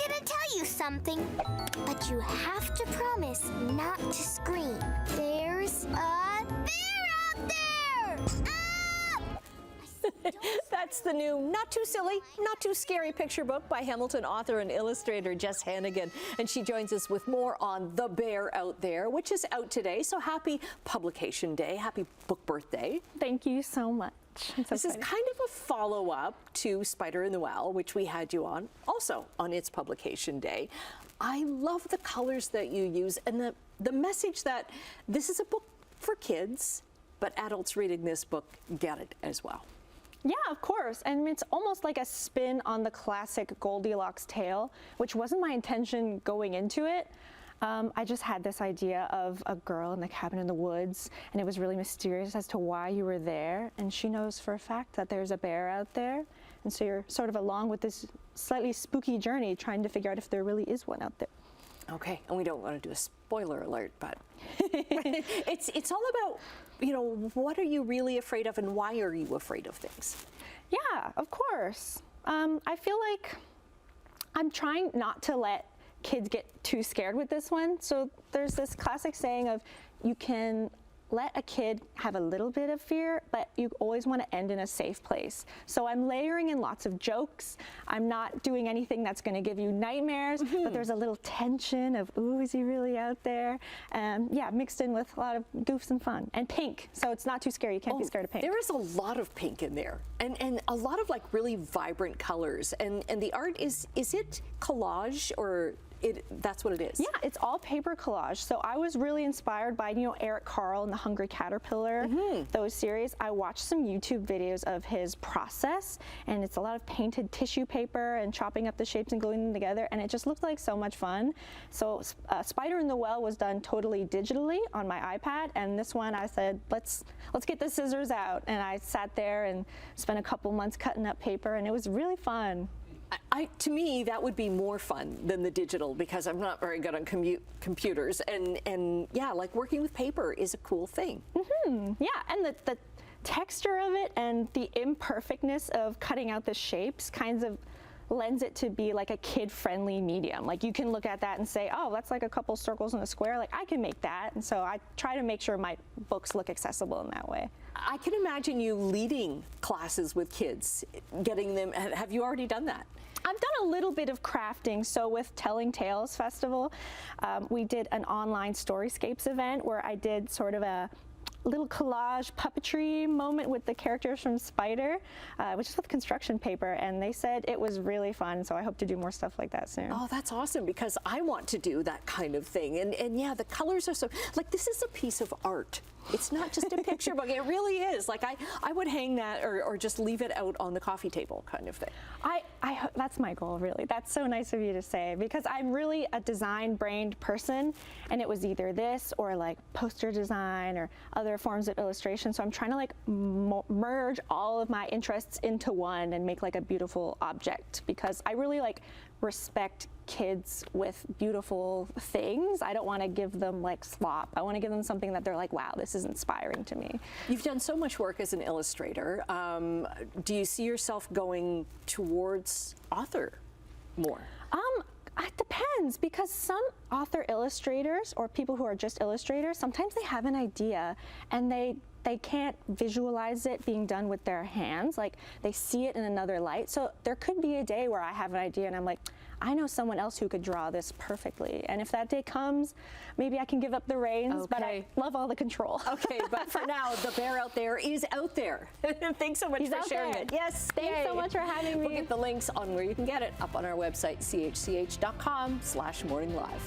gonna tell you something, but you have to promise not to scream. There's a bear out there! Ah! That's the new Not Too Silly, Not Too Scary picture book by Hamilton author and illustrator Jess Hannigan. And she joins us with more on The Bear Out There, which is out today. So happy publication day, happy book birthday. Thank you so much. This is kind of a follow-up to Spider in the Well, which we had you on, also on its publication day. I love the colors that you use and the message that this is a book for kids, but adults reading this book get it as well. Yeah, of course. And it's almost like a spin on the classic Goldilocks tale, which wasn't my intention going into it. I just had this idea of a girl in the cabin in the woods, and it was really mysterious as to why you were there. And she knows for a fact that there's a bear out there. And so you're sort of along with this slightly spooky journey, trying to figure out if there really is one out there. Okay, and we don't want to do a spoiler alert, but it's all about, you know, what are you really afraid of and why are you afraid of things? Yeah, of course. I feel like I'm trying not to let kids get too scared with this one. So there's this classic saying of you can let a kid have a little bit of fear, but you always want to end in a safe place. So I'm layering in lots of jokes. I'm not doing anything that's going to give you nightmares, but there's a little tension of, ooh, is he really out there? Yeah, mixed in with a lot of goofs and fun. And pink, so it's not too scary. You can't be scared of pink. There is a lot of pink in there, and a lot of like really vibrant colors. And the art, is it collage or that's what it is? Yeah, it's all paper collage. So I was really inspired by, you know, Eric Carle and the Hungry Caterpillar, those series. I watched some YouTube videos of his process, and it's a lot of painted tissue paper and chopping up the shapes and gluing them together, and it just looked like so much fun. So Spider in the Well was done totally digitally on my iPad, and this one I said, let's get the scissors out, and I sat there and spent a couple months cutting up paper, and it was really fun. To me, that would be more fun than the digital because I'm not very good on computers, and yeah, like working with paper is a cool thing. Yeah, and the texture of it and the imperfectness of cutting out the shapes kinds of lends it to be like a kid-friendly medium. Like you can look at that and say, oh, that's like a couple circles in a square. Like I can make that, and so I try to make sure my books look accessible in that way. I can imagine you leading classes with kids, getting them. Have you already done that? I've done a little bit of crafting. So with Telling Tales Festival, we did an online Storyscapes event where I did sort of a little collage puppetry moment with the characters from Spider, which is with construction paper, and they said it was really fun, so I hope to do more stuff like that soon. Oh, that's awesome, because I want to do that kind of thing. And yeah, the colors are so, like, this is a piece of art. It's not just a picture book. It really is. Like, I would hang that or just leave it out on the coffee table kind of thing. That's my goal, really. That's so nice of you to say, because I'm really a design-brained person, and it was either this or like poster design or other forms of illustration. So I'm trying to like merge all of my interests into one and make like a beautiful object, because I really like respect kids with beautiful things. I don't want to give them like slop. I want to give them something that they're like, wow, this is inspiring to me. You've done so much work as an illustrator. Do you see yourself going towards author more? It depends, because some author illustrators or people who are just illustrators, sometimes they have an idea and they can't visualize it being done with their hands. Like they see it in another light. So there could be a day where I have an idea and I'm like, I know someone else who could draw this perfectly. And if that day comes, maybe I can give up the reins, but I love all the control. Okay, but for now, The Bear Out There is out there. Thanks so much for sharing it. Yes, thanks so much for having me. We'll get the links on where you can get it up on our website, chch.com/morninglive.